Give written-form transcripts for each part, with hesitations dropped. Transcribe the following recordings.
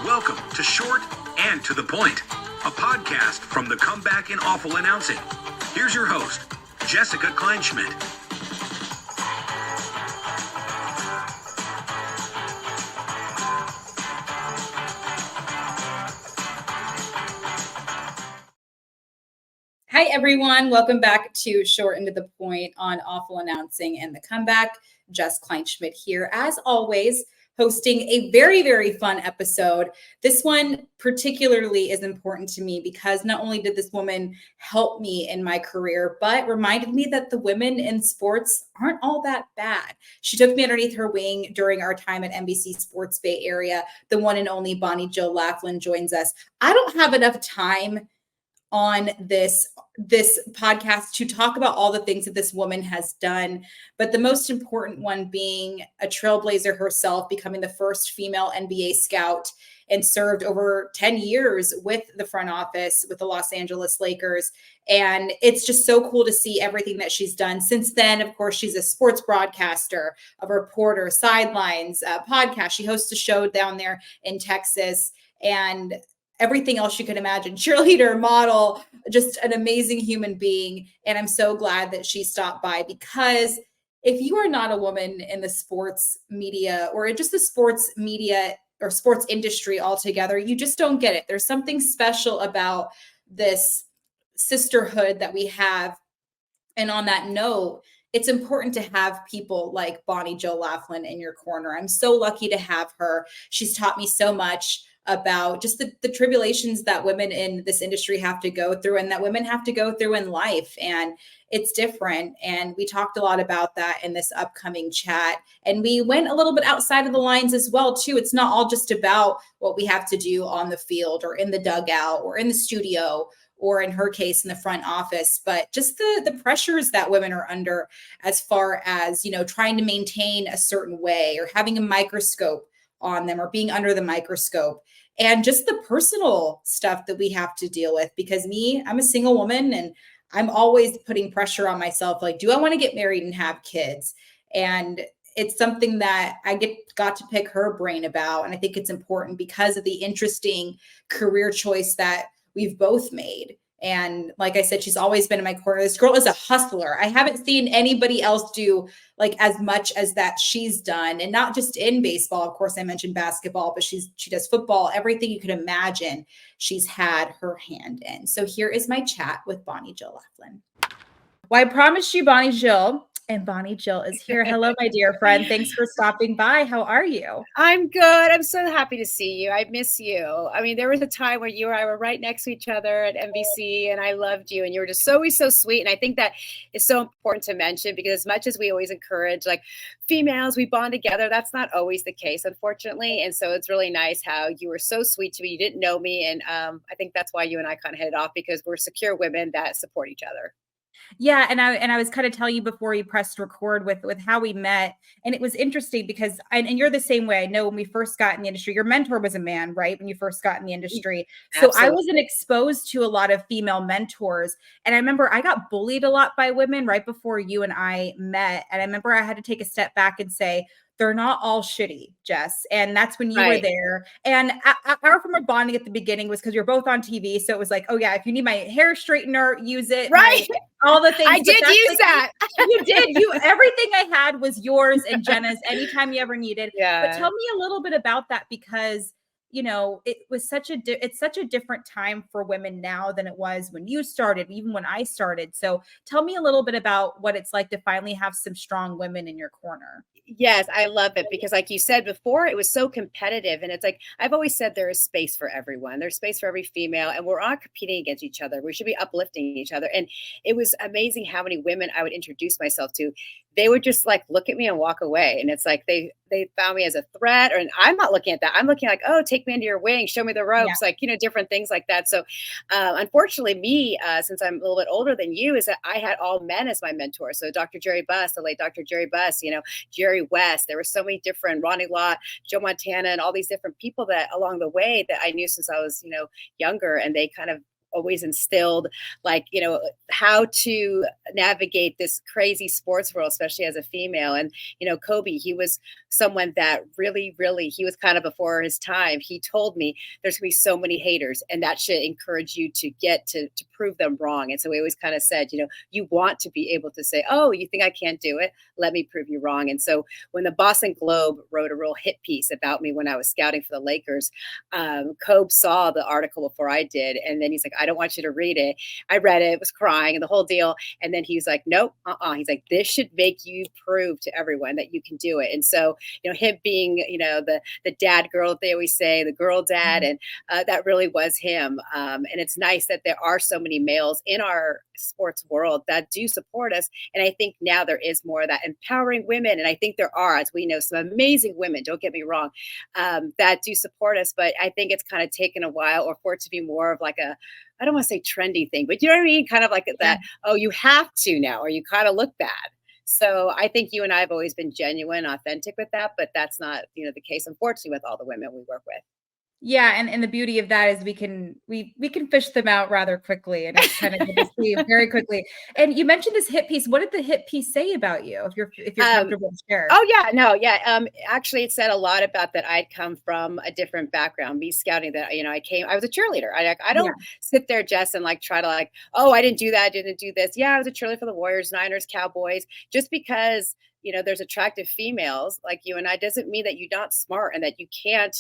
Welcome to Short and to the Point, a podcast from the Comeback in Awful Announcing. Here's your host, Jessica Kleinschmidt. Hi, everyone. Welcome back to Short and to the Point on Awful Announcing and the Comeback. Jess Kleinschmidt here, as always, hosting a very, very fun episode. This one particularly is important to me because not only did this woman help me in my career, but reminded me that the women in sports aren't all that bad. She took me underneath her wing during our time at NBC Sports Bay Area. The one and only Bonnie Jill Laflin joins us. I don't have enough time on this podcast to talk about all the things that this woman has done, but the most important one being a trailblazer herself, becoming the first female NBA scout and served over 10 years with the front office with the Los Angeles Lakers. And it's just so cool to see everything that she's done since then. Of course, she's a sports broadcaster, a reporter, sidelines, podcast. She hosts a show down there in Texas, and everything else you could imagine, cheerleader, model, just an amazing human being. And I'm so glad that she stopped by, because if you are not a woman in the sports media or just the sports media or sports industry altogether, you just don't get it. There's something special about this sisterhood that we have. And on that note, it's important to have people like Bonnie Jill Laflin in your corner. I'm so lucky to have her. She's taught me so much about just the tribulations that women in this industry have to go through and that women have to go through in life. And it's different. And we talked a lot about that in this upcoming chat. And we went a little bit outside of the lines as well, too. It's not all just about what we have to do on the field or in the dugout or in the studio, or in her case, in the front office, but just the pressures that women are under as far as, trying to maintain a certain way or having a microscope on them or being under the microscope, and just the personal stuff that we have to deal with. Because I'm a single woman and I'm always putting pressure on myself. Like, do I want to get married and have kids? And it's something that I got to pick her brain about. And I think it's important because of the interesting career choice that we've both made. And like I said, she's always been in my corner. This girl is a hustler. I haven't seen anybody else do like as much as that she's done. And not just in baseball. Of course, I mentioned basketball, but she does football, everything you could imagine she's had her hand in. So here is my chat with Bonnie Jill Laflin. Well, I promised you Bonnie Jill, and Bonnie Jill is here. Hello, my dear friend. Thanks for stopping by. How are you? I'm good. I'm so happy to see you. I miss you. I mean, there was a time where you and I were right next to each other at NBC, and I loved you, and you were just always so sweet. And I think that is so important to mention, because as much as we always encourage, like, females, we bond together, that's not always the case, unfortunately. And so it's really nice how you were so sweet to me. You didn't know me. And I think that's why you and I kind of hit it off, because we're secure women that support each other. Yeah. And I was kind of telling you before you pressed record with how we met. And it was interesting because, and you're the same way. I know when we first got in the industry, your mentor was a man, right? When you first got in the industry. So Absolutely. I wasn't exposed to a lot of female mentors. And I remember I got bullied a lot by women right before you and I met. And I remember I had to take a step back and say, they're not all shitty, Jess. And that's when you were there. And our form of bonding at the beginning was because you're both on TV. So it was like, oh yeah, if you need my hair straightener, use it. Right. All the things. I did use that. You did. Everything I had was yours and Jenna's anytime you ever needed. Yeah. But tell me a little bit about that, because it was it's such a different time for women now than it was when you started, even when I started. So tell me a little bit about what it's like to finally have some strong women in your corner. Yes, I love it, because like you said before, it was so competitive. And it's like, I've always said there is space for everyone. There's space for every female, and we're all competing against each other. We should be uplifting each other. And it was amazing how many women I would introduce myself to. They would just like look at me and walk away. And it's like they found me as a threat, and I'm not looking at that. I'm looking like, oh, take me under your wing, show me the ropes, like, different things like that. So unfortunately, me, since I'm a little bit older than you, is that I had all men as my mentor. So Dr. Jerry Buss, the late Dr. Jerry Buss, Jerry West, there were so many different, Ronnie Lott, Joe Montana, and all these different people that along the way that I knew since I was, younger, and they kind of always instilled, like, how to navigate this crazy sports world, especially as a female. And, Kobe, he was someone that really, really, he was kind of before his time. He told me there's going to be so many haters, and that should encourage you to get to prove them wrong. And so we always kind of said, you want to be able to say, oh, you think I can't do it? Let me prove you wrong. And so when the Boston Globe wrote a real hit piece about me when I was scouting for the Lakers, Kobe saw the article before I did. And then he's like, I don't want you to read it. I read it, was crying and the whole deal. And then he's like, nope, He's like, this should make you prove to everyone that you can do it. And so, him being, the dad girl, they always say, the girl dad. And that really was him. And it's nice that there are so many males in our sports world that do support us. And I think now there is more of that empowering women. And I think there are, as we know, some amazing women, don't get me wrong, that do support us. But I think it's kind of taken a while, or for it to be more of like I don't want to say trendy thing, but you know what I mean? Kind of like that, oh, you have to now, or you kind of look bad. So I think you and I have always been genuine, authentic with that, but that's not, the case, unfortunately, with all the women we work with. Yeah, and the beauty of that is we can fish them out rather quickly, and it's kind of good to see very quickly. And you mentioned this hit piece. What did the hit piece say about you? If you're comfortable to share. Oh yeah, no, yeah. Actually, it said a lot about that. I'd come from a different background. Me scouting that, I was a cheerleader. I don't sit there, Jess, and try to oh, I didn't do that, didn't do this. Yeah, I was a cheerleader for the Warriors, Niners, Cowboys. Just because there's attractive females like you and I doesn't mean that you're not smart and that you can't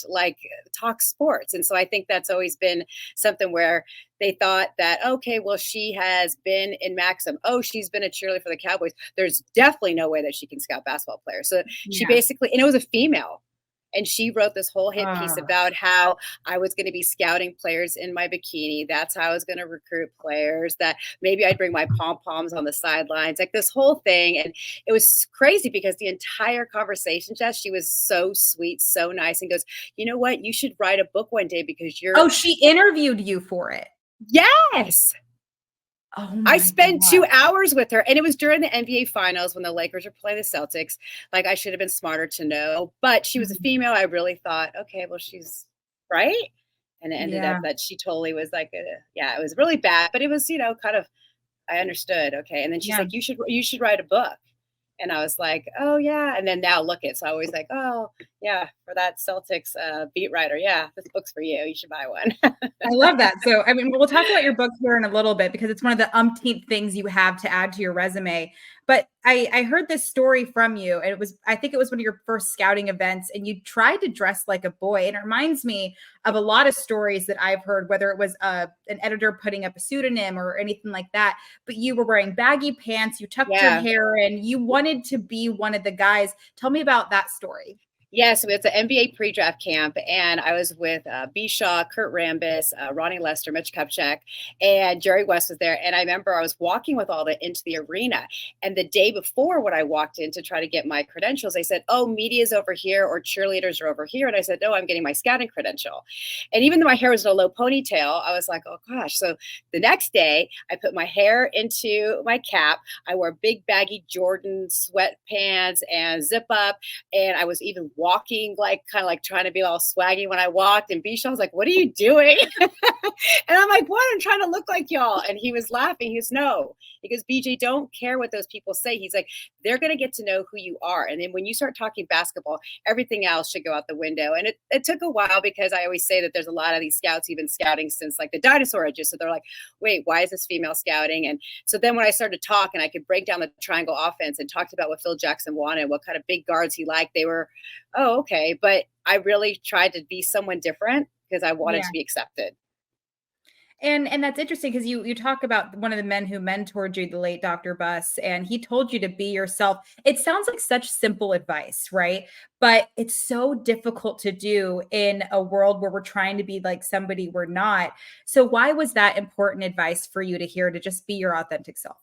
talk sports. And so I think that's always been something where they thought that, okay, well, she has been in Maxim. Oh, she's been a cheerleader for the Cowboys. There's definitely no way that she can scout basketball players. So she basically, and it was a female. And she wrote this whole hit piece about how I was going to be scouting players in my bikini. That's how I was going to recruit players, that maybe I'd bring my pom-poms on the sidelines, like this whole thing. And it was crazy because the entire conversation, Jess, she was so sweet, so nice, and goes, you know what? You should write a book one day because you're. Oh, she interviewed you for it. Yes. Oh, I spent 2 hours with her, and it was during the NBA finals when the Lakers were playing the Celtics. I should have been smarter to know, but she was a female. I really thought, okay, well, she's right. And it ended up that she totally was it was really bad, but it was, kind of, I understood. Okay. And then she's like, you should write a book. And I was like, oh yeah. And then now look it. So I was like, oh yeah, for that Celtics beat writer. Yeah, this book's for you. You should buy one. I love that. So, I mean, we'll talk about your book here in a little bit because it's one of the umpteenth things you have to add to your resume. But I heard this story from you, and I think it was one of your first scouting events, and you tried to dress like a boy. And it reminds me of a lot of stories that I've heard, whether it was an editor putting up a pseudonym or anything like that. But you were wearing baggy pants, you tucked your hair in, you wanted to be one of the guys. Tell me about that story. Yes, it's an NBA pre-draft camp, and I was with B. Shaw, Kurt Rambis, Ronnie Lester, Mitch Kupchak, and Jerry West was there. And I remember I was walking with all that into the arena. And the day before, when I walked in to try to get my credentials, they said, "Oh, media's over here, or cheerleaders are over here." And I said, "No, I'm getting my scouting credential." And even though my hair was in a low ponytail, I was like, "Oh gosh!" So the next day, I put my hair into my cap. I wore big baggy Jordan sweatpants and zip up, and I was even walking kind of trying to be all swaggy when I walked. And Bishan was like, "What are you doing?" And I'm like, "What? I'm trying to look like y'all." And he was laughing. He goes, "No." He goes, "BJ, don't care what those people say." He's like, "They're going to get to know who you are. And then when you start talking basketball, everything else should go out the window." And it took a while because I always say that there's a lot of these scouts even scouting since the dinosaur ages. So they're like, wait, why is this female scouting? And so then when I started to talk and I could break down the triangle offense and talked about what Phil Jackson wanted, what kind of big guards he liked, they were, oh, okay. But I really tried to be someone different because I wanted to be accepted. And that's interesting because you talk about one of the men who mentored you, the late Dr. Buss, and he told you to be yourself. It sounds like such simple advice, right? But it's so difficult to do in a world where we're trying to be like somebody we're not. So why was that important advice for you to hear, to just be your authentic self?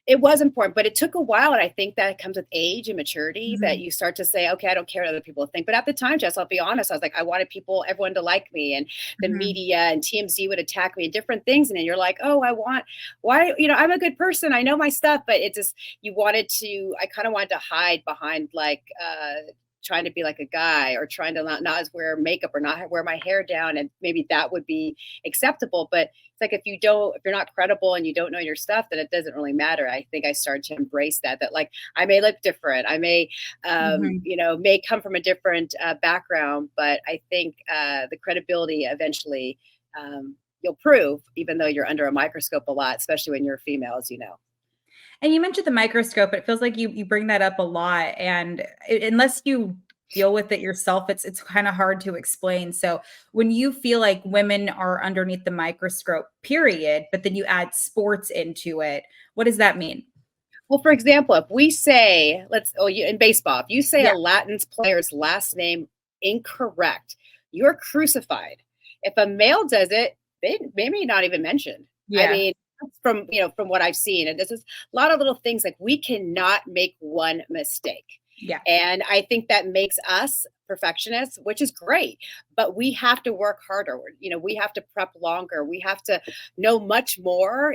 It was important, but it took a while. And I think that comes with age and maturity that you start to say, okay, I don't care what other people think. But at the time, Jess, I'll be honest, I was like, I wanted everyone to like me, and the media and TMZ would attack me and different things. And then you're like, oh, I'm a good person. I know my stuff, but it just, I kind of wanted to hide behind trying to be like a guy or trying to not wear makeup or not wear my hair down. And maybe that would be acceptable. But it's like, if you're not credible and you don't know your stuff, then it doesn't really matter. I think I started to embrace that like I may look different. I may, may come from a different background, but I think the credibility eventually you'll prove, even though you're under a microscope a lot, especially when you're a female, as you know. And you mentioned the microscope. It feels like you bring that up a lot. And unless you deal with it yourself, it's kind of hard to explain. So when you feel like women are underneath the microscope, period, but then you add sports into it, what does that mean? Well, for example, if we say, in baseball, if you say a Latin player's last name incorrect, you're crucified. If a male does it, they may not even mention. I mean, from what I've seen, and this is a lot of little things, like we cannot make one mistake. Yeah. And I think that makes us perfectionists, which is great, but we have to work harder. We have to prep longer. We have to know much more.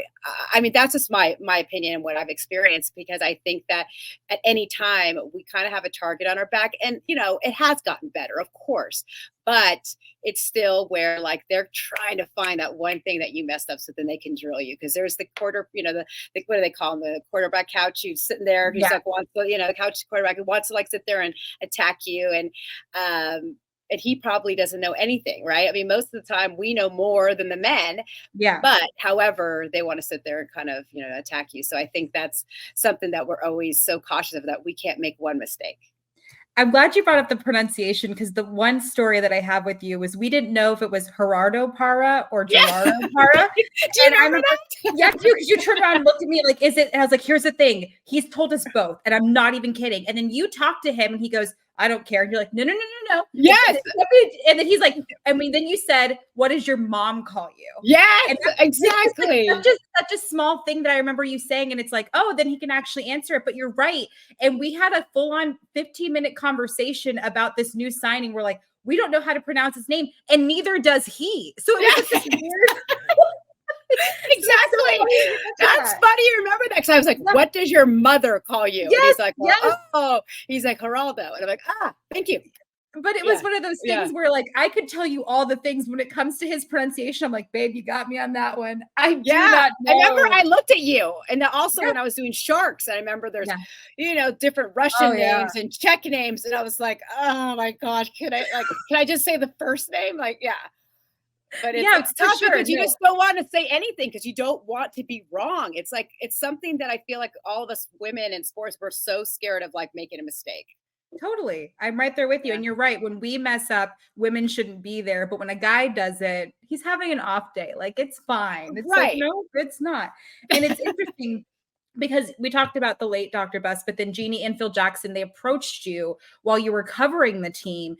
I mean, that's just my opinion and what I've experienced, because I think that at any time we kind of have a target on our back, and, it has gotten better, of course, but it's still where like they're trying to find that one thing that you messed up so then they can drill you. Because there's the quarter, the what do they call him? The quarterback couch who's sitting there, who's like wants to, the couch quarterback who wants to like sit there and attack you. And he probably doesn't know anything, right? I mean, most of the time we know more than the men. Yeah. But however, they want to sit there and kind of, attack you. So I think that's something that we're always so cautious of, that we can't make one mistake. I'm glad you brought up the pronunciation, because the one story that I have with you was we didn't know if it was Gerardo Parra or Gerardo Parra. Do you remember that? Yeah, you turned around and looked at me like, is it? And I was like, here's the thing. He's told us both, and I'm not even kidding. And then you talk to him and he goes, I don't care. And you're like, no. Yes. And then he's like, then you said, what does your mom call you? Yes, exactly. Such a small thing that I remember you saying. And it's like, oh, then he can actually answer it. But you're right. And we had a full-on 15-minute conversation about this new signing. We're like, we don't know how to pronounce his name, and neither does he. So it was just weird. Exactly. That's funny. You remember that? Because I was like, what does your mother call you? Yes, and he's like, well, he's like, Geraldo. And I'm like, thank you. But it was one of those things where like, I could tell you all the things when it comes to his pronunciation. I'm like, babe, you got me on that one. I do not know. I remember I looked at you. And also when I was doing sharks, I remember there's, different Russian names and Czech names. And I was like, oh my gosh, can I just say the first name? Like, But it's tough because you just don't want to say anything because you don't want to be wrong. It's like, it's something that I feel like all of us women in sports, we're so scared of like making a mistake. Totally. I'm right there with you. And you're right. When we mess up, women shouldn't be there. But when a guy does it, he's having an off day. Like, it's fine. It's like, no, it's not. And it's interesting because we talked about the late Dr. Buss, but then Jeannie and Phil Jackson, they approached you while you were covering the team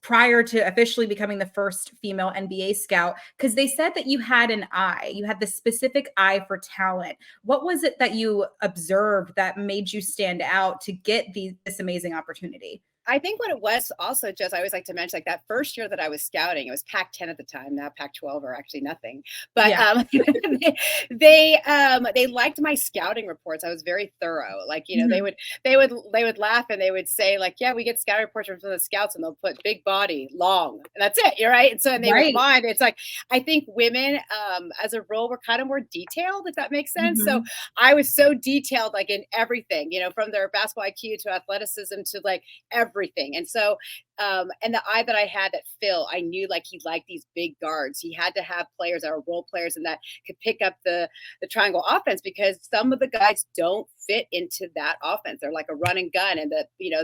prior to officially becoming the first female NBA scout, because they said that you had an eye. You had this specific eye for talent. What was it that you observed that made you stand out to get this amazing opportunity? I think what it was also, just I always like to mention, like that first year that I was scouting, it was Pac-10 at the time, now Pac-12 or actually nothing. But they liked my scouting reports. I was very thorough. Like, they would laugh and they would say like, yeah, we get scouting reports from the scouts and they'll put big body, long, and that's it. You're right. And so they respond. It's like, I think women as a rule, we're kind of more detailed, if that makes sense. So I was so detailed, like in everything, from their basketball IQ to athleticism to like everything. And so, and the eye that I had at Phil, I knew like he liked these big guards. He had to have players that are role players and that could pick up the triangle offense, because some of the guys don't fit into that offense. They're like a run and gun, and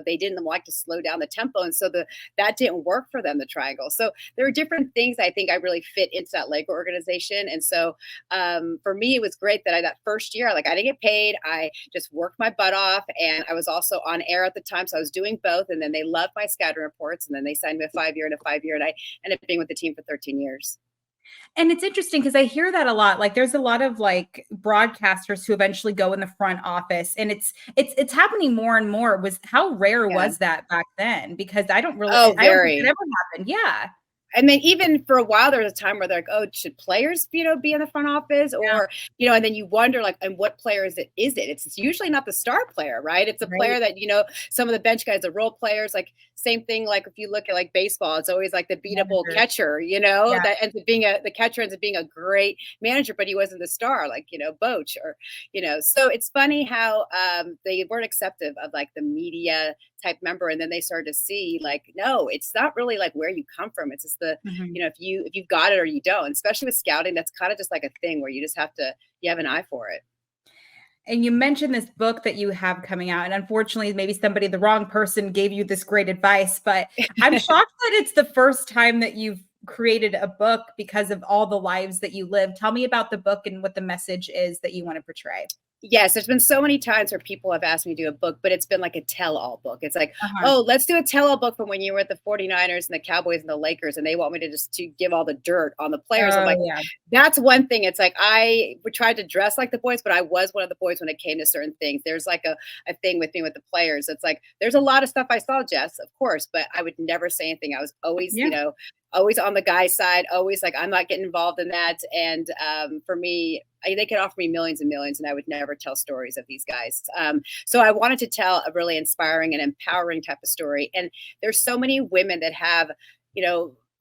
they didn't like to slow down the tempo. And so that didn't work for them, the triangle. So there are different things I think I really fit into that Lego organization. And so for me, it was great that that first year, like I didn't get paid. I just worked my butt off, and I was also on air at the time. So I was doing both. And then they loved my scouting reports, and then they signed me a 5-year and a 5-year, and I ended up being with the team for 13 years. And it's interesting because I hear that a lot. Like there's a lot of like broadcasters who eventually go in the front office, and it's happening more and more. How rare was that back then? Because I don't really, I don't think it ever happened. Yeah. And then even for a while, there was a time where they're like, oh, should players, be in the front office or, and then you wonder like, and what player is it? It's usually not the star player, right? It's a player that, some of the bench guys, the role players, like same thing. Like if you look at like baseball, it's always like the beatable catcher, that ends up being the catcher ends up being a great manager, but he wasn't the star, like, Bochy or, so it's funny how they weren't accepting of like the media type member. And then they started to see like, no, it's not really like where you come from. It's just the, if you've got it or you don't, especially with scouting, that's kind of just like a thing where you just you have an eye for it. And you mentioned this book that you have coming out. And unfortunately, maybe the wrong person gave you this great advice, but I'm shocked that it's the first time that you've created a book because of all the lives that you live. Tell me about the book and what the message is that you want to portray. Yes, there's been so many times where people have asked me to do a book, but it's been like a tell-all book. It's like, oh, let's do a tell-all book from when you were at the 49ers and the Cowboys and the Lakers, and they want me to give all the dirt on the players. I'm like, that's one thing. It's like I tried to dress like the boys, but I was one of the boys when it came to certain things. There's like a thing with me with the players. It's like there's a lot of stuff I saw, Jess, of course, but I would never say anything. I was always, always on the guy's side, always like, I'm not getting involved in that. And for me, they could offer me millions and millions, and I would never tell stories of these guys. So I wanted to tell a really inspiring and empowering type of story. And there's so many women that have,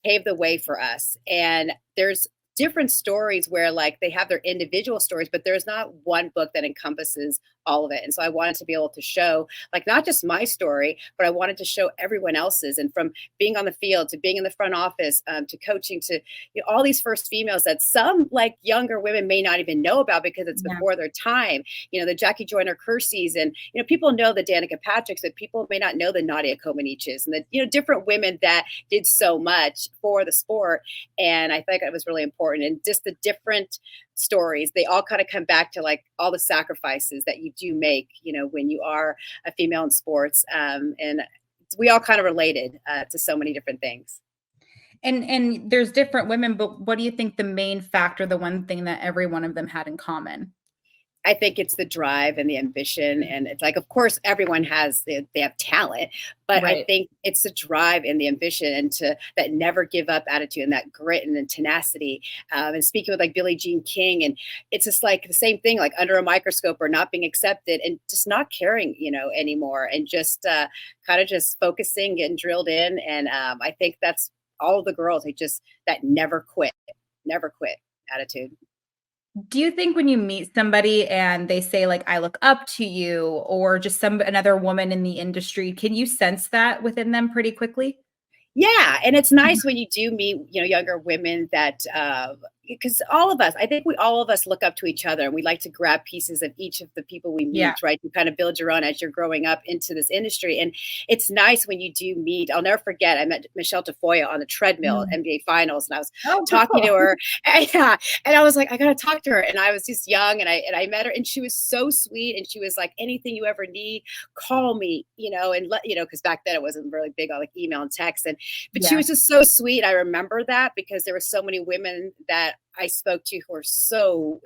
paved the way for us. And there's different stories where like they have their individual stories, but there's not one book that encompasses all of it. And so I wanted to be able to show like not just my story, but I wanted to show everyone else's. And from being on the field to being in the front office to coaching to all these first females that some like younger women may not even know about because it's before their time. The Jackie Joyner Kerseys and people know the Danica Patricks, but people may not know the Nadia Comaneci's and the different women that did so much for the sport. And I think it was really important. And just the different stories, they all kind of come back to like all the sacrifices that you do make, when you are a female in sports. And we all kind of related to so many different things. And there's different women, but what do you think the main factor, the one thing that every one of them had in common? I think it's the drive and the ambition. And it's like, of course, everyone they have talent, but I think it's the drive and the ambition and that never give up attitude and that grit and the tenacity. And speaking with like Billie Jean King, and it's just like the same thing, like under a microscope or not being accepted and just not caring, anymore. And just kind of just focusing, getting drilled in. And I think that's all of the girls, that never quit attitude. Do you think when you meet somebody and they say like, I look up to you, or just another woman in the industry, can you sense that within them pretty quickly? Yeah. And it's nice when you do meet, younger women that, because all of us look up to each other and we like to grab pieces of each of the people we meet, right? You kind of build your own as you're growing up into this industry. And it's nice when you do meet. I'll never forget, I met Michelle Tafoya on the treadmill at NBA Finals, and I was talking to her. And I was like, I got to talk to her. And I was just young, and I met her, and she was so sweet. And she was like, anything you ever need, call me, and because back then it wasn't really big on like email and text. But she was just so sweet. I remember that because there were so many women that I spoke to who were so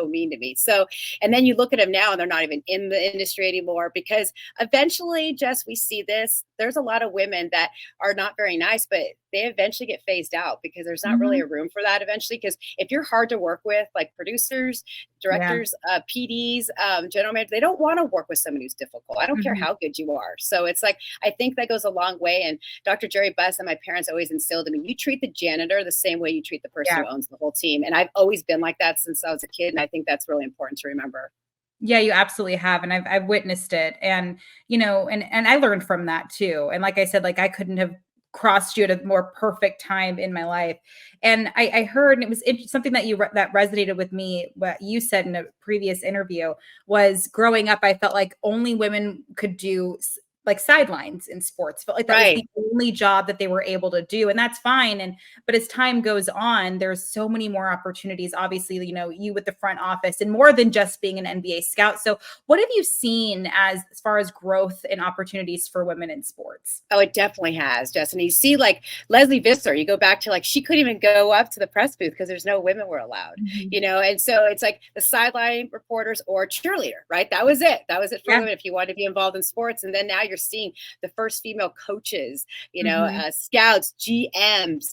mean to me. So, and then you look at them now and they're not even in the industry anymore, because eventually, Jess, we see this. There's a lot of women that are not very nice, but they eventually get phased out because there's not really a room for that eventually. Because if you're hard to work with, like producers, directors, PDs, general managers, they don't want to work with someone who's difficult. I don't care how good you are. So it's like, I think that goes a long way. And Dr. Jerry Buss and my parents always instilled in me, you treat the janitor the same way you treat the person who owns the whole team. And I've always been like that since I was a kid. And I think that's really important to remember. Yeah, you absolutely have. And I've witnessed it. And, and I learned from that too. And like I said, like I couldn't have crossed you at a more perfect time in my life. And I heard, and it was something that that resonated with me, what you said in a previous interview was, growing up, I felt like only women could do like sidelines in sports. Felt like that was the only job that they were able to do. And that's fine. But as time goes on, there's so many more opportunities, obviously, you with the front office and more than just being an NBA scout. So what have you seen as far as growth and opportunities for women in sports? Oh, it definitely has, Jess. And you see like Leslie Visser, you go back to like, she couldn't even go up to the press booth because there's no women were allowed, And so it's like the sideline reporters or cheerleader, right? That was it. That was it for women if you wanted to be involved in sports. And then now you're you're seeing the first female coaches, scouts, GMs,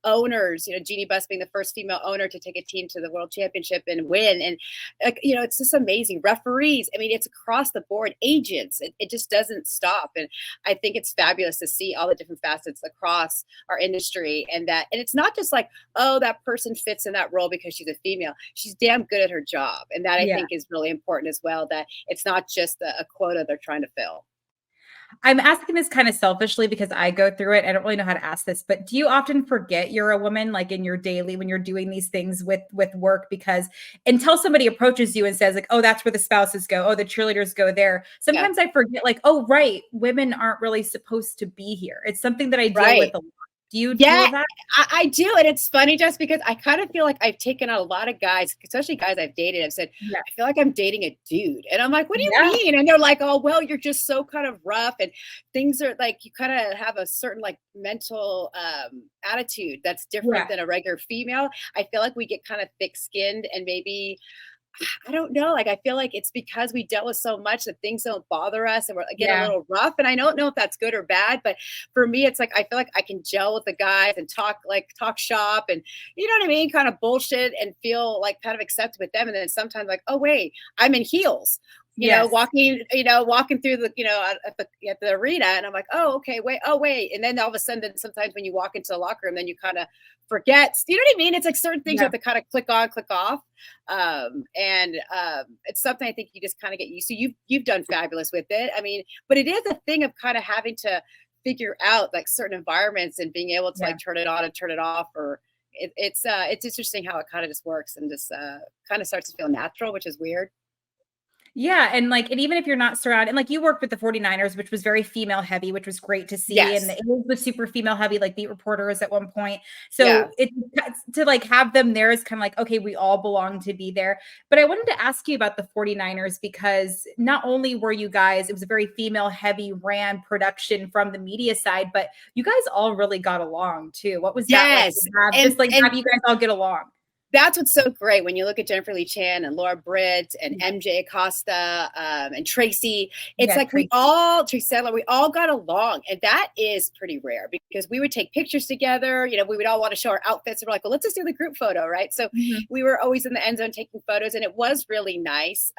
owners, Jeannie Buss being the first female owner to take a team to the world championship and win. And, it's just amazing. Referees, I mean, it's across the board. Agents, it just doesn't stop. And I think it's fabulous to see all the different facets across our industry. And it's not just like, oh, that person fits in that role because she's a female. She's damn good at her job. And that I think is really important as well, that it's not just a quota they're trying to fill. I'm asking this kind of selfishly because I go through it. I don't really know how to ask this, but do you often forget you're a woman, like in your daily, when you're doing these things with work? Because until somebody approaches you and says like, oh, that's where the spouses go. Oh, the cheerleaders go there. Sometimes I forget like, oh, right. Women aren't really supposed to be here. It's something that I deal with a lot. Do you do that? I do. And it's funny just because I kind of feel like I've taken out a lot of guys, especially guys I've dated. I've said, I feel like I'm dating a dude. And I'm like, what do you mean? And they're like, oh, well, you're just so kind of rough. And things are like, you kind of have a certain like mental attitude that's different than a regular female. I feel like we get kind of thick skinned and maybe, I don't know. Like, I feel like it's because we dealt with so much that things don't bother us and we're getting a little rough. And I don't know if that's good or bad, but for me, it's like, I feel like I can gel with the guys and talk shop and you know what I mean? Kind of bullshit and feel like kind of accepted with them. And then sometimes like, oh, wait, I'm in heels. Walking through the, at the arena. And I'm like, oh, okay, wait. And then all of a sudden, sometimes when you walk into the locker room, then you kind of forget, you know what I mean? It's like certain things you have to kind of click on, click off. It's something I think you just kind of get used to. You've done fabulous with it. I mean, but it is a thing of kind of having to figure out like certain environments and being able to like turn it on and turn it off, or it's interesting how it kind of just works and just kind of starts to feel natural, which is weird. Yeah. And even if you're not surrounded, and like you worked with the 49ers, which was very female heavy, which was great to see. And it was super female heavy, like beat reporters at one point. So it's to like have them there is kind of like, okay, we all belong to be there. But I wanted to ask you about the 49ers, because not only were you guys, it was a very female heavy ran production from the media side, but you guys all really got along too. What was that like? Have you guys all get along? That's what's so great when you look at Jennifer Lee Chan and Laura Britt and MJ Acosta and Tracy. It's like we all got along, and that is pretty rare because we would take pictures together. We would all want to show our outfits, and we're like, well, let's just do the group photo, right? So we were always in the end zone taking photos, and it was really nice.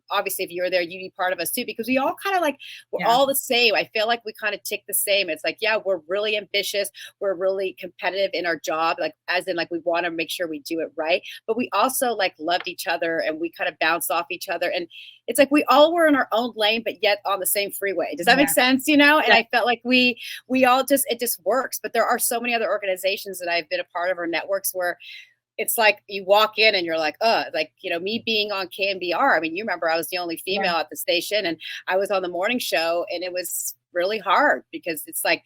Obviously, if you were there, you'd be part of us too, because we all kind of like we're all the same. I feel like we kind of tick the same. It's like, we're really ambitious, we're really competitive in our job, like as in like we want to make sure we do it right, but we also like loved each other and we kind of bounced off each other, and it's like we all were in our own lane but yet on the same freeway. Does that make sense? And I felt like we all just, it just works. But there are so many other organizations that I've been a part of, or networks, where it's like you walk in and you're like, me being on KMBR. I mean, you remember I was the only female at the station, and I was on the morning show, and it was really hard because it's like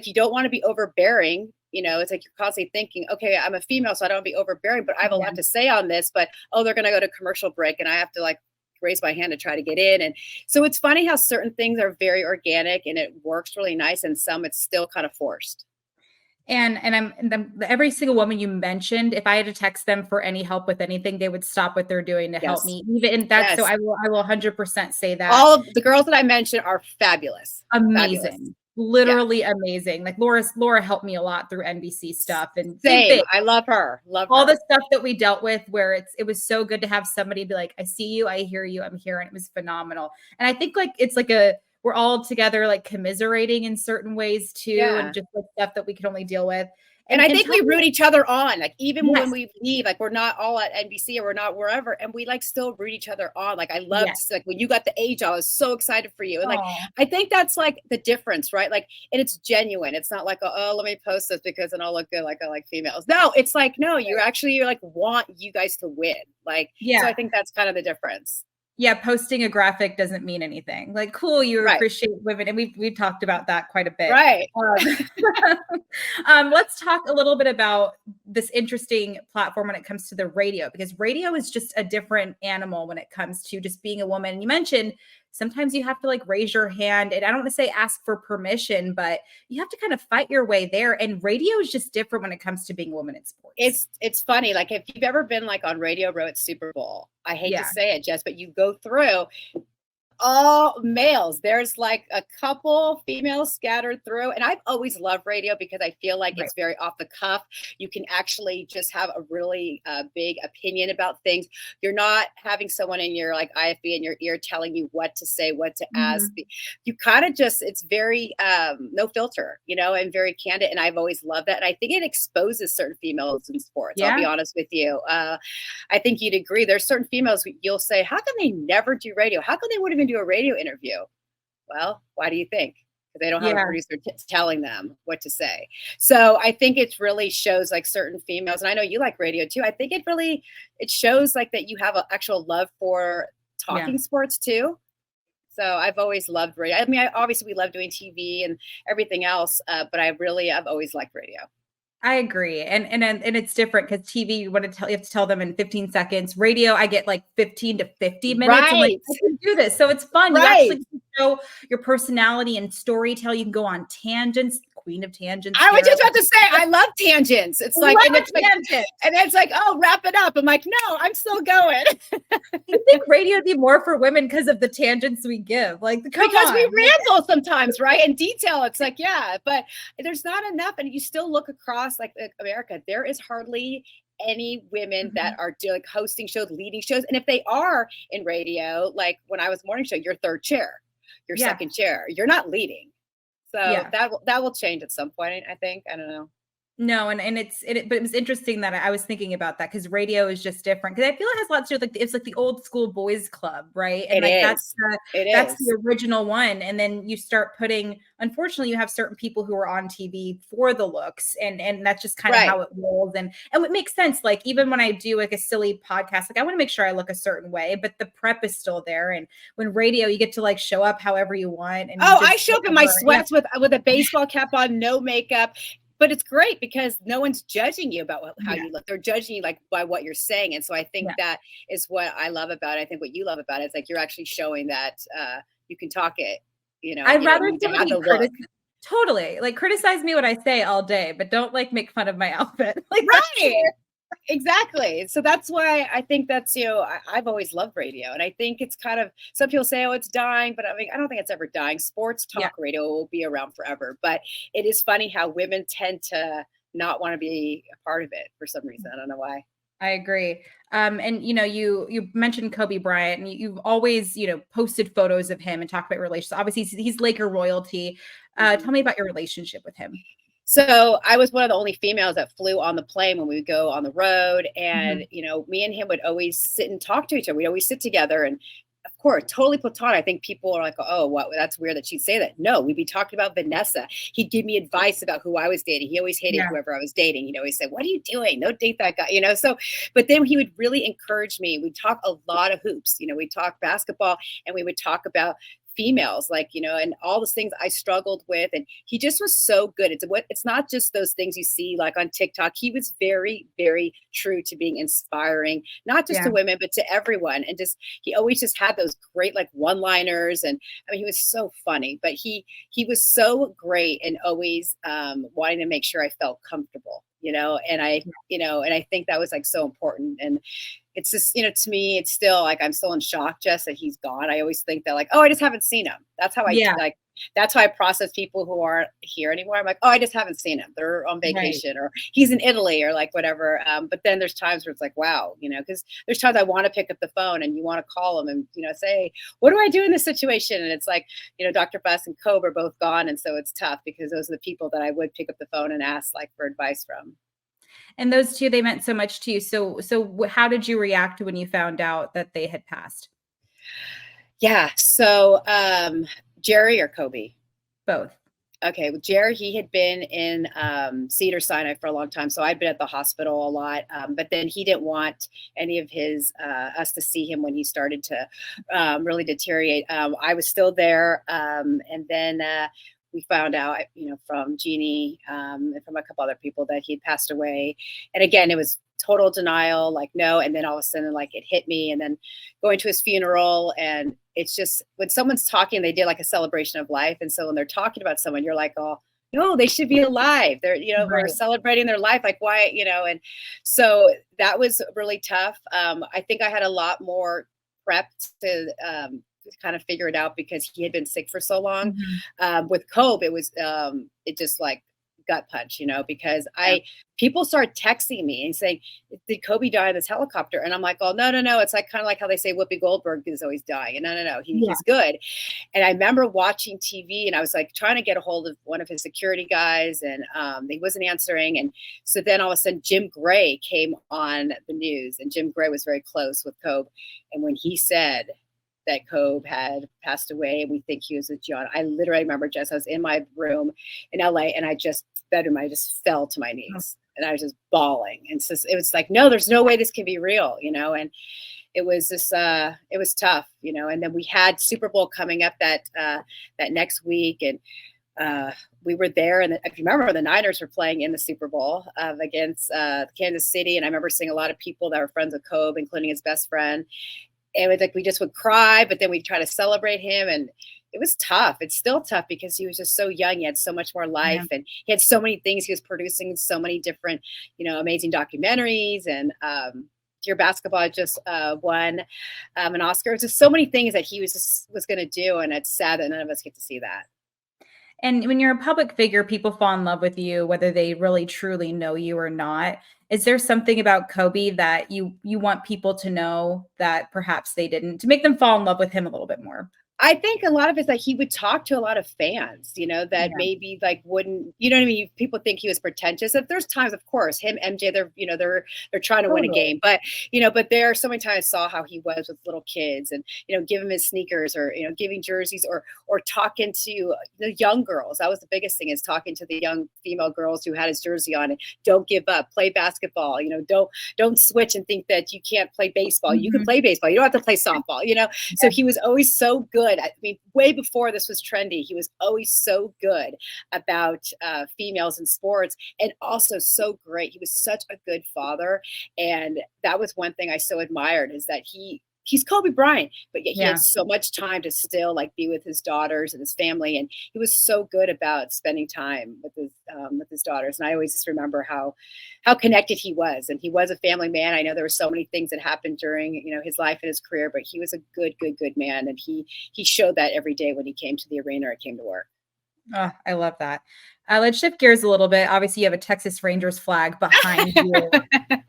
you don't want to be overbearing. It's like you're constantly thinking, okay, I'm a female, so I don't want to be overbearing, but I have a lot to say on this, but, they're going to go to commercial break and I have to like raise my hand to try to get in. And so it's funny how certain things are very organic and it works really nice, and some it's still kind of forced. And every single woman you mentioned, if I had to text them for any help with anything, they would stop what they're doing to help me. Even that, so I will 100% say that. All of the girls that I mentioned are fabulous. Amazing. Fabulous. Literally amazing. Like Laura helped me a lot through NBC stuff, and same. I love her. All the stuff that we dealt with, where it was so good to have somebody be like, I see you, I hear you, I'm here. And it was phenomenal. And I think like it's like we're all together like commiserating in certain ways too, and just like stuff that we can only deal with. And I think we root each other on, like even when we leave, like we're not all at NBC or we're not wherever, and we like still root each other on. Like I loved like when you got the age, I was so excited for you. And like I think that's like the difference, right? Like, and it's genuine. It's not like, oh, let me post this because then I'll look good like I like females. No, it's like, no, you're like want you guys to win. Like, so I think that's kind of the difference. Yeah, posting a graphic doesn't mean anything. Like, cool, you appreciate women, and we've talked about that quite a bit. Right. Let's talk a little bit about this interesting platform when it comes to the radio, because radio is just a different animal when it comes to just being a woman. And you mentioned sometimes you have to like raise your hand, and I don't want to say ask for permission, but you have to kind of fight your way there. And radio is just different when it comes to being a woman in sports. It's funny. Like if you've ever been like on Radio Row at Super Bowl, I hate to say it, Jess, but you go through all males. There's like a couple females scattered through. And I've always loved radio because I feel like it's very off the cuff. You can actually just have a really big opinion about things. You're not having someone in your like IFB in your ear telling you what to say, what to ask. You kind of just, it's very no filter, you know, and very candid. And I've always loved that. And I think it exposes certain females in sports. I'll be honest with you. I think you'd agree. There's certain females you'll say, how come they never do radio? How come they wouldn't even do a radio interview? Well, why do you think? Because they don't have a producer telling them what to say. So I think it really shows like certain females, and I know you like radio too. I think it shows like that you have an actual love for talking sports too. So I've always loved radio. I mean, obviously we love doing TV and everything else, but I've always liked radio. I agree. And it's different because TV, you have to tell them in 15 seconds. Radio, I get like 15 to 50 minutes. Right. I'm like, I can do this. So it's fun. You actually show your personality and storytelling. You can go on tangents, queen of tangents. I was just about to say, I love tangents. It's like, and it's like, oh, wrap it up. I'm like, no, I'm still going. I think radio would be more for women because of the tangents we give. Like, because we ramble sometimes, right? And detail. It's like, yeah, but there's not enough. And you still look across like America, there is hardly any women that are like hosting shows, leading shows. And if they are in radio, like when I was morning show, you're third chair, you're second chair, you're not leading. So that will change at some point, I think. I don't know. No, but it was interesting that I was thinking about that because radio is just different. Because I feel it has lots to do with like it's like the old school boys club, right? And that's the original one. And then you start putting, unfortunately, you have certain people who are on TV for the looks, and that's just kind of how it rolls. And it makes sense. Like even when I do like a silly podcast, like I want to make sure I look a certain way, but the prep is still there. And when radio, you get to like show up however you want. And I show up in my sweats with a baseball cap on, no makeup. But it's great because no one's judging you about how you look. They're judging you like by what you're saying. And so I think that is what I love about it. I think what you love about it is like you're actually showing that you can talk it, you know. I'd rather totally like criticize me what I say all day, but don't like make fun of my outfit. Like exactly. So that's why I think that's, you know, I've always loved radio. And I think it's kind of, some people say, oh, it's dying, but I mean, I don't think it's ever dying. Sports talk radio will be around forever. But it is funny how women tend to not want to be a part of it for some reason. I don't know why. I agree. And you know, you mentioned Kobe Bryant, and you've always, you know, posted photos of him and talked about relations. Obviously, he's Laker royalty. Tell me about your relationship with him. So I was one of the only females that flew on the plane when we would go on the road. And, you know, me and him would always sit and talk to each other. We'd always sit together. And of course, totally platonic. I think people are like, oh, what? That's weird that she'd say that. No, we'd be talking about Vanessa. He'd give me advice about who I was dating. He always hated whoever I was dating. He'd always say, what are you doing? Don't date that guy, you know? So, but then he would really encourage me. We'd talk a lot of hoops. You know, we'd talk basketball and we would talk about females, like, you know, and all those things I struggled with. And he just was so good. It's not just those things you see like on TikTok. He was very, very true to being inspiring, not just to women, but to everyone. And just, he always just had those great like one-liners. And I mean, he was so funny, but he was so great and always wanting to make sure I felt comfortable, you know, and I think that was like so important. And it's just, you know, to me, it's still like, I'm still in shock, Jess, that he's gone. I always think that like, oh, I just haven't seen him. That's how that's how I process people who aren't here anymore. I'm like, oh, I just haven't seen him. They're on vacation or he's in Italy or like whatever. But then there's times where it's like, wow, you know, because there's times I want to pick up the phone and you want to call him and, you know, say, what do I do in this situation? And it's like, you know, Dr. Buss and Kobe are both gone. And so it's tough because those are the people that I would pick up the phone and ask like for advice from. And those two, they meant so much to you. So how did you react when you found out that they had passed? Yeah. So Jerry or Kobe? Both. Okay. Well, Jerry, he had been in Cedars-Sinai for a long time. So I'd been at the hospital a lot. But then he didn't want any of us to see him when he started to really deteriorate. I was still there. And then we found out, you know, from Jeannie and from a couple other people that he'd passed away. And again, it was total denial, like, no. And then all of a sudden, like, it hit me. And then going to his funeral. And it's just, when someone's talking, they did like a celebration of life. And so when they're talking about someone, you're like, oh, no, they should be alive. They're, you know, we're celebrating their life. Like, why, you know? And so that was really tough. I think I had a lot more prep to kind of figure it out because he had been sick for so long. Mhm. With Kobe, it was it just like gut punch, because people started texting me and saying, "Did Kobe die in this helicopter?" And I'm like, "Oh, no, no, no." It's like kind of like how they say Whoopi Goldberg is always dying. And no, no, no, Yeah. he's good. And I remember watching TV and I was like trying to get a hold of one of his security guys and he wasn't answering. And so then all of a sudden Jim Gray came on the news and Jim Gray was very close with Kobe. And when he said that Kobe had passed away and we think he was with John, I literally remember, Jess, I was in my room in LA and I just fell to my knees and I was just bawling. And so it was like, no, there's no way this can be real, and it was just it was tough, and then we had Super Bowl coming up that next week. And we were there, and if you remember, the Niners were playing in the Super Bowl against Kansas City. And I remember seeing a lot of people that were friends with Kobe, including his best friend. And it was like we just would cry, but then we'd try to celebrate him. And it was tough. It's still tough because he was just so young. He had so much more life, and he had so many things. He was producing so many different, amazing documentaries. And Dear Basketball just won an Oscar. It's just so many things that he was going to do, and it's sad that none of us get to see that. And when you're a public figure, people fall in love with you, whether they really truly know you or not. Is there something about Kobe that you want people to know that perhaps they didn't, to make them fall in love with him a little bit more? I think a lot of it's like he would talk to a lot of fans, that maybe like wouldn't, what I mean? People think he was pretentious. If there's times, of course, him, MJ, they're trying to win a game, but there are so many times I saw how he was with little kids and, give him his sneakers or, giving jerseys or talking to the young girls. That was the biggest thing, is talking to the young female girls who had his jersey on and don't give up, play basketball, don't switch and think that you can't play baseball. You can play baseball. You don't have to play softball, So he was always so good. I mean, way before this was trendy, he was always so good about females in sports, and also so great. He was such a good father, and that was one thing I so admired, is that he's Kobe Bryant, but yet he had so much time to still like be with his daughters and his family, and he was so good about spending time with his daughters. And I always just remember how connected he was, and he was a family man. I know there were so many things that happened during his life and his career, but he was a good man, and he showed that every day when he came to the arena or came to work. Oh, I love that. Let's shift gears a little bit. Obviously, you have a Texas Rangers flag behind you.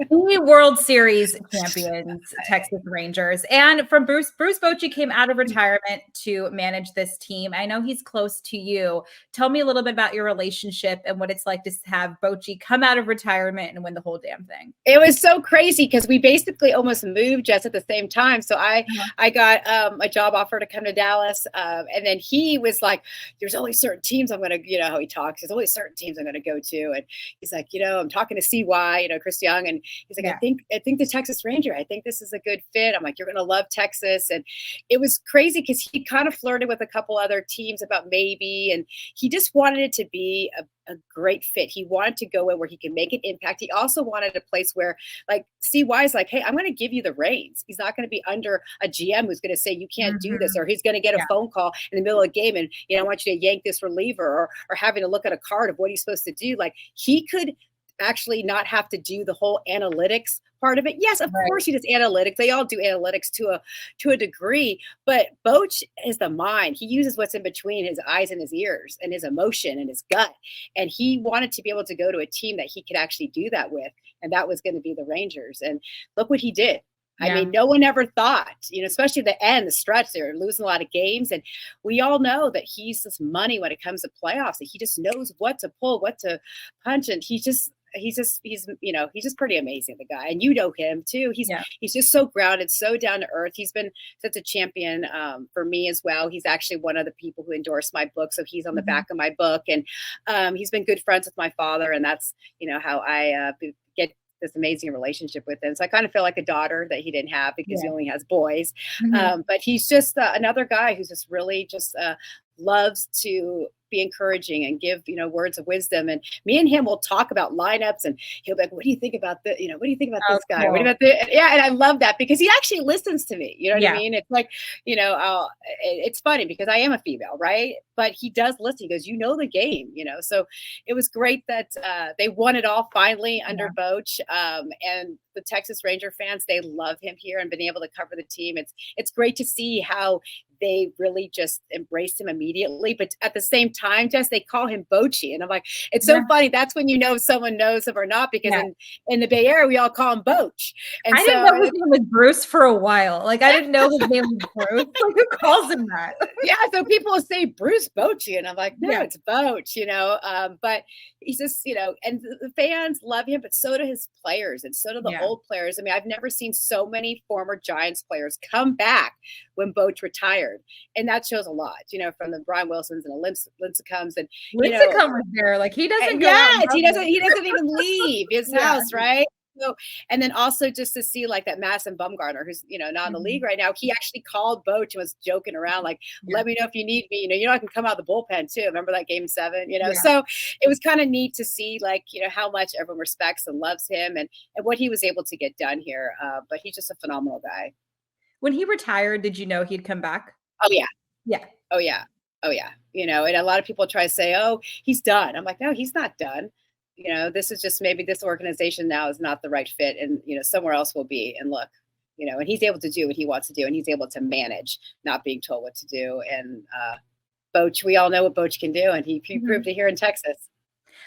The World Series champions, Texas Rangers. And from Bruce Bochy came out of retirement to manage this team. I know he's close to you. Tell me a little bit about your relationship and what it's like to have Bochy come out of retirement and win the whole damn thing. It was so crazy because we basically almost moved just at the same time. So I got a job offer to come to Dallas. And then he was like, there's only certain teams I'm going to, how he talks. There's only certain teams I'm going to go to. And he's like, I'm talking to CY, Chris Young. And he's like, I think the Texas Ranger, I think this is a good fit. I'm like, you're going to love Texas. And it was crazy because he kind of flirted with a couple other teams about maybe, and he just wanted it to be a great fit. He wanted to go in where he can make an impact. He also wanted a place where like CY is like, hey, I'm going to give you the reins. He's not going to be under a GM who's going to say, you can't do this, or he's going to get a phone call in the middle of a game and, I want you to yank this reliever, or having to look at a card of what he's supposed to do. Like he could actually not have to do the whole analytics part of it. Yes, of course he does analytics. They all do analytics to a degree, but Boch is the mind. He uses what's in between his eyes and his ears and his emotion and his gut. And he wanted to be able to go to a team that he could actually do that with. And that was going to be the Rangers. And look what he did. I mean, no one ever thought, especially the end, the stretch, they were losing a lot of games. And we all know that he's just money when it comes to playoffs. That he just knows what to pull, what to punch. And he's just pretty amazing, the guy. And him too. He's just so grounded, so down to earth. He's been such a champion for me as well. He's actually one of the people who endorsed my book. So he's on the back of my book. And he's been good friends with my father. And that's, how I get this amazing relationship with him. So I kind of feel like a daughter that he didn't have because he only has boys. But he's just another guy who's just really just loves to be encouraging and give, words of wisdom. And me and him will talk about lineups, and he'll be like, what do you think about the, what do you think about this guy? Cool. What about the, and I love that because he actually listens to me. You know what I mean? It's like, it's funny because I am a female, right? But he does listen. He goes, the game, So it was great that they won it all finally under Boch. And the Texas Ranger fans, they love him here and been able to cover the team. It's great to see how they really just embraced him immediately. But at the same time, Jess, they call him Bochy. And I'm like, it's so funny. That's when you know if someone knows him or not, because in the Bay Area, we all call him Boch. And I didn't know his name was Bruce for a while. Like, I didn't know his name was Bruce. Like, who calls him that? Yeah, so people will say Bruce Bochy, and I'm like, no, it's Boch, but he's just, and the fans love him, but so do his players, and so do the old players. I mean, I've never seen so many former Giants players come back when Boch retired, and that shows a lot, from the Brian Wilsons and the Lincecums, and Lincecum was there, like he doesn't. He doesn't even leave his house, right? So, and then also just to see like that Madison Bumgarner, who's, not in the league right now, he actually called Boch and was joking around, like, let me know if you need me, I can come out of the bullpen too. Remember that game 7, so it was kind of neat to see like, how much everyone respects and loves him and what he was able to get done here. But he's just a phenomenal guy. When he retired, did you know he'd come back? Oh, yeah. Yeah. Oh, yeah. Oh, yeah. And a lot of people try to say, oh, he's done. I'm like, no, he's not done. This is just maybe this organization now is not the right fit, and, somewhere else will be. And look, and he's able to do what he wants to do, and he's able to manage, not being told what to do. And Boch, we all know what Boch can do, and he proved it here in Texas.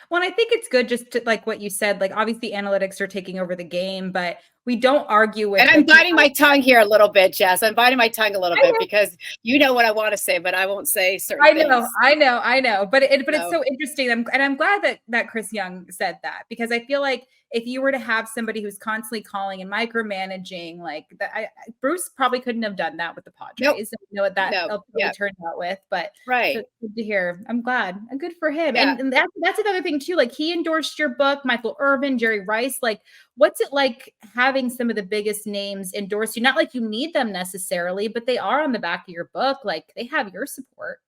Well, I think it's good just to, like what you said, like obviously analytics are taking over the game, but we don't argue with. And I'm biting my tongue here a little bit, Jess. I'm biting my tongue a little bit because you know what I want to say, but I won't say certain things. I know. But it's so interesting. I'm glad that Chris Young said that, because I feel like if you were to have somebody who's constantly calling and micromanaging, like that, Bruce probably couldn't have done that with the Padres. Nope. You know what that turned out with, but right. So it's good to hear. I'm glad. Good for him. Yeah. And that's another thing too. Like he endorsed your book, Michael Irvin, Jerry Rice. Like, what's it like having some of the biggest names endorse you? Not like you need them necessarily, but they are on the back of your book. Like they have your support.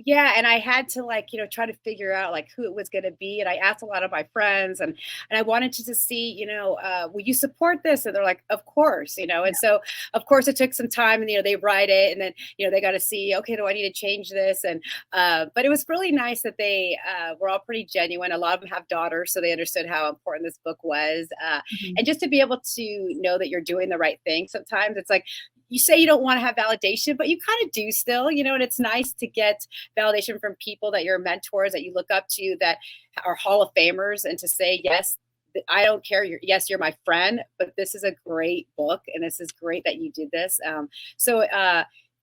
Yeah. And I had to try to figure out like who it was going to be. And I asked a lot of my friends and I wanted to see, will you support this? And they're like, of course, and so of course it took some time and, they write it and then, they got to see, okay, do I need to change this? And, but it was really nice that they were all pretty genuine. A lot of them have daughters, so they understood how important this book was. And just to be able to know that you're doing the right thing. Sometimes it's like, you say you don't want to have validation, but you kind of do still, and it's nice to get validation from people that you're mentors, that you look up to, that are Hall of Famers, and to say, yes, I don't care. You're my friend, but this is a great book. And this is great that you did this. So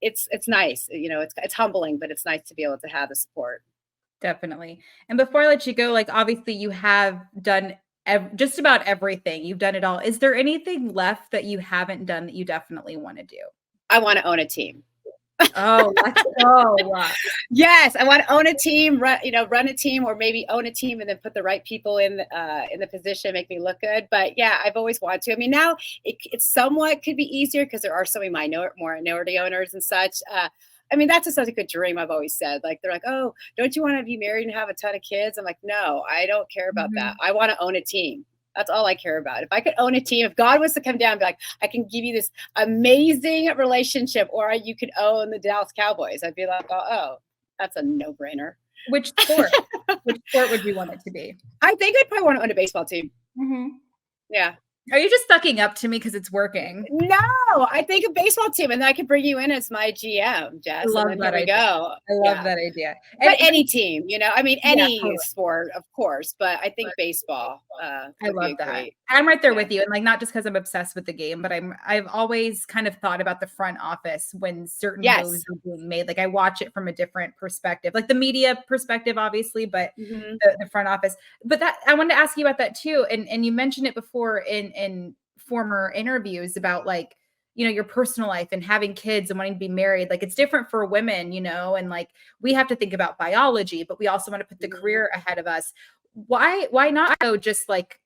it's nice, it's humbling, but it's nice to be able to have the support. Definitely. And before I let you go, like, obviously you have done just about everything. You've done it all. Is there anything left that you haven't done that you definitely want to do? I want to own a team. Oh, let's go. Yes, I want to own a team, run a team, or maybe own a team and then put the right people in the position, make me look good. But yeah, I've always wanted to. I mean, now it somewhat could be easier because there are so many minority owners and such. I mean, that's such a good dream. I've always said, like, they're like, oh, don't you want to be married and have a ton of kids? I'm like, no, I don't care about that. I want to own a team. That's all I care about. If I could own a team, if God was to come down and be like, I can give you this amazing relationship, or you could own the Dallas Cowboys, I'd be like, oh, that's a no-brainer. Which sport? Which sport would you want it to be? I think I'd probably want to own a baseball team. Yeah. Are you just sucking up to me because it's working? No, I think a baseball team, and then I can bring you in as my GM, Jess. I love that idea. I love that idea. But any team, I mean, any sport, of course, but I think baseball. I love that. I'm right there with you. And like, not just because I'm obsessed with the game, but I've always kind of thought about the front office when certain moves are being made. Like I watch it from a different perspective, like the media perspective, obviously, but the front office. But that I wanted to ask you about that too. And you mentioned it before in former interviews about like, your personal life and having kids and wanting to be married. Like it's different for women, and like we have to think about biology, but we also want to put the career ahead of us. Why not go just like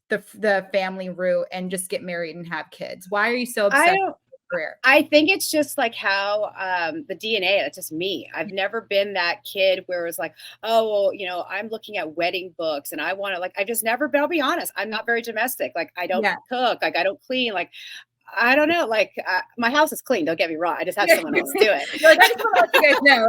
the family route and just get married and have kids? Why are you so obsessed with career? I think it's just like how the DNA, it's just me. I've never been that kid where it was like, oh, well, I'm looking at wedding books and I want to I've just never been, I'll be honest, I'm not very domestic. Like I don't cook, like I don't clean, like I don't know, like my house is clean. Don't get me wrong. I just have someone else do it. Like, I just want to let you guys know.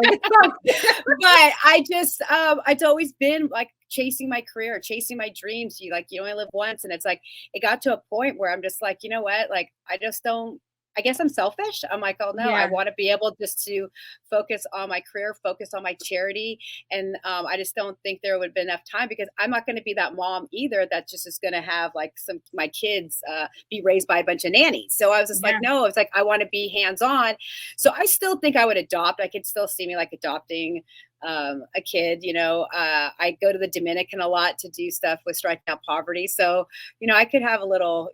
But I just, it's always been like chasing my career, chasing my dreams. You only live once. And it's like, it got to a point where I'm just like, you know what? Like, I just don't I guess I'm selfish. I'm like, oh no, I Yeah. want to be able just to focus on my career, focus on my charity. And I just don't think there would be enough time because I'm not going to be that mom either that just is going to have like my kids be raised by a bunch of nannies. So I was just like, Yeah. no, it's like, I want to be hands on. So I still think I would adopt. I could still see me like adopting a kid. I go to the Dominican a lot to do stuff with striking out poverty. So, I could have a little,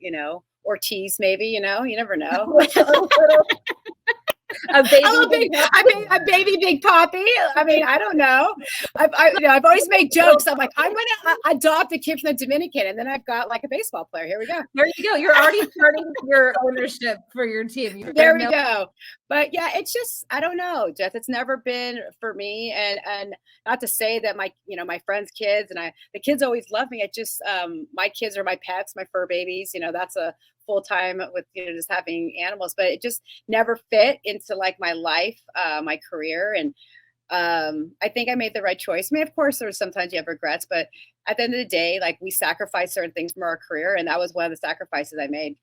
Ortiz maybe, you never know. A baby, A baby big poppy. I mean, I don't know. I've always made jokes. I'm like, I'm gonna adopt a kid from the Dominican, and then I've got like a baseball player. Here we go. There you go. You're already starting your ownership for your team. There we go. But yeah, it's just, I don't know, Jess. It's never been for me, and not to say that my friends' kids and the kids always love me. It just my kids are my pets, my fur babies. That's a full time with just having animals, but it just never fit into like my life, my career, and I think I made the right choice. I mean, of course, there's sometimes you have regrets, but at the end of the day, like we sacrifice certain things from our career, and that was one of the sacrifices I made.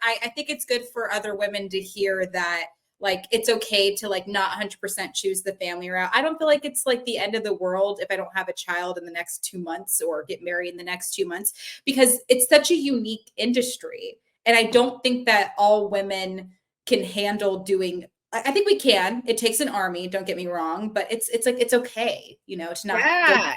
I think it's good for other women to hear that, like, it's okay to like not 100% choose the family route. I don't feel like it's like the end of the world if I don't have a child in the next 2 months or get married in the next 2 months, because it's such a unique industry. And I don't think that all women can handle doing. I think we can. It takes an army, don't get me wrong, but it's like, it's okay, to not. Yeah.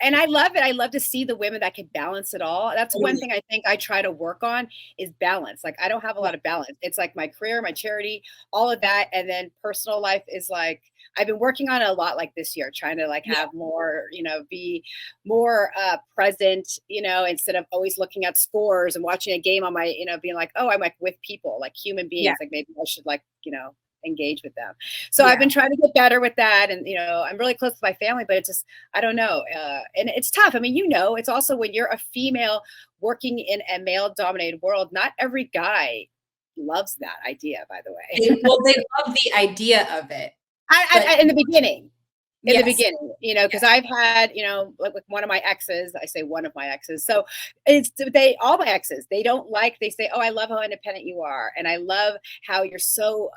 And I love it. I love to see the women that can balance it all. That's one thing I think I try to work on is balance. Like I don't have a lot of balance. It's like my career, my charity, all of that. And then personal life is like, I've been working on it a lot like this year, trying to like have more, be more present, instead of always looking at scores and watching a game on my, being like, oh, I'm like with people, like human beings. Like maybe I should like, engage with them. So I've been trying to get better with that. And, I'm really close to my family, but it's just, I don't know. And it's tough. I mean, it's also when you're a female working in a male dominated world, not every guy loves that idea, by the way. Well, they love the idea of it. In the beginning. Because I've had, like with one of my exes, I say one of my exes. So all my exes, they say, oh, I love how independent you are. And I love how you're so,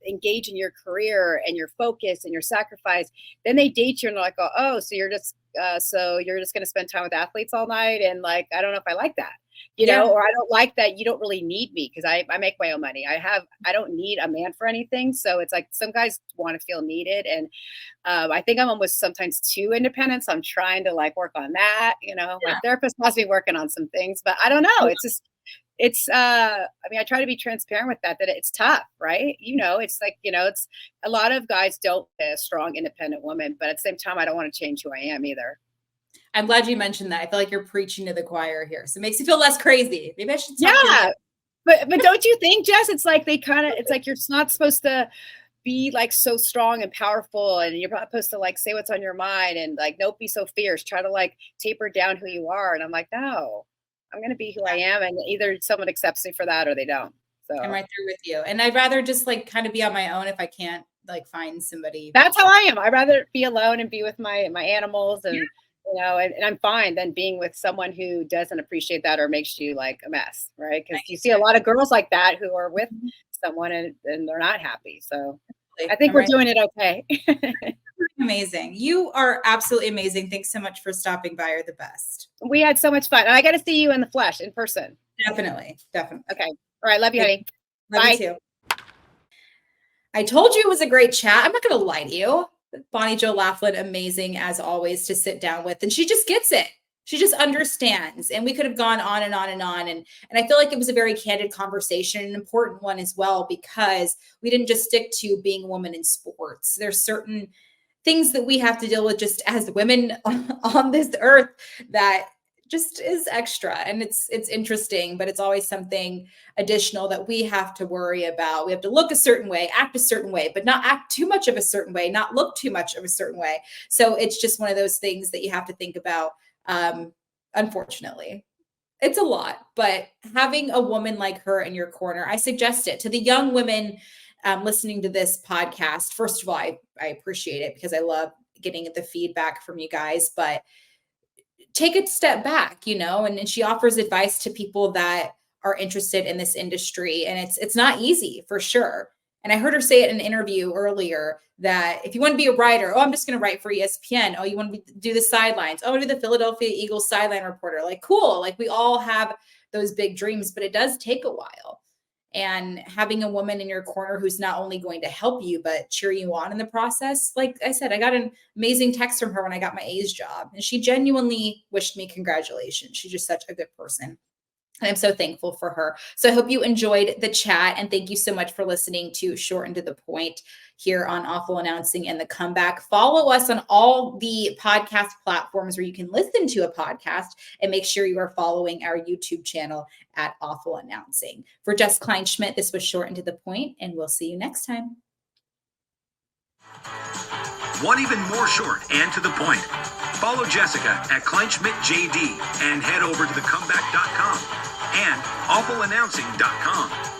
engaged in your career and your focus and your sacrifice. Then they date you and they're like, oh, so you're just going to spend time with athletes all night. And like, I don't know if I like that. Or I don't like that you don't really need me because I make my own money. I don't need a man for anything. So it's like some guys want to feel needed. And I think I'm almost sometimes too independent. So I'm trying to like work on that. My therapist must be working on some things, but I don't know. I mean, I try to be transparent with that it's tough, right? It's like, it's a lot of guys don't a strong, independent woman, but at the same time, I don't want to change who I am either. I'm glad you mentioned that. I feel like you're preaching to the choir here. So it makes you feel less crazy. Maybe I should stop. Yeah. But don't you think, Jess, it's like it's like you're not supposed to be like so strong and powerful and you're not supposed to like say what's on your mind and like don't be so fierce. Try to like taper down who you are. And I'm like, no, I'm gonna be who I am. And either someone accepts me for that or they don't. So I'm right there with you. And I'd rather just like kind of be on my own if I can't like find somebody. That's how I am. I'd rather be alone and be with my animals and and I'm fine than being with someone who doesn't appreciate that or makes you like a mess, right? Because you see a lot of girls like that who are with someone and they're not happy. So I think we're doing it okay. Amazing. You are absolutely amazing. Thanks so much for stopping by. You're the best. We had so much fun. And I got to see you in the flesh, in person. Definitely. Okay. All right. Love you, honey. Love Bye. you too. I told you it was a great chat. I'm not going to lie to you. Bonnie Jo Laflin, amazing as always to sit down with. And she just gets it. She just understands. And we could have gone on and on and on. And I feel like it was a very candid conversation, an important one as well, because we didn't just stick to being a woman in sports. There's certain things that we have to deal with just as women on this earth that just is extra. And it's interesting, but it's always something additional that we have to worry about. We have to look a certain way, act a certain way, but not act too much of a certain way, not look too much of a certain way. So it's just one of those things that you have to think about. Unfortunately, it's a lot, but having a woman like her in your corner, I suggest it to the young women listening to this podcast. First of all, I appreciate it because I love getting the feedback from you guys, but take a step back, and she offers advice to people that are interested in this industry. And it's not easy for sure. And I heard her say it in an interview earlier that if you want to be a writer, I'm just going to write for ESPN. You want to do the sidelines. Do the Philadelphia Eagles sideline reporter. Like, cool. Like, we all have those big dreams, but it does take a while. And having a woman in your corner who's not only going to help you, but cheer you on in the process. Like I said, I got an amazing text from her when I got my A's job, and she genuinely wished me congratulations. She's just such a good person. And I'm so thankful for her. So I hope you enjoyed the chat, and thank you so much for listening to Short and to the Point here on Awful Announcing and the Comeback. Follow us on all the podcast platforms where you can listen to a podcast, and make sure you are following our YouTube channel at Awful Announcing. For Jess Kleinschmidt, this was Short and to the Point, and we'll see you next time. Want even more short and to the point? Follow Jessica at KleinschmidtJD and head over to thecomeback.com and awfulannouncing.com.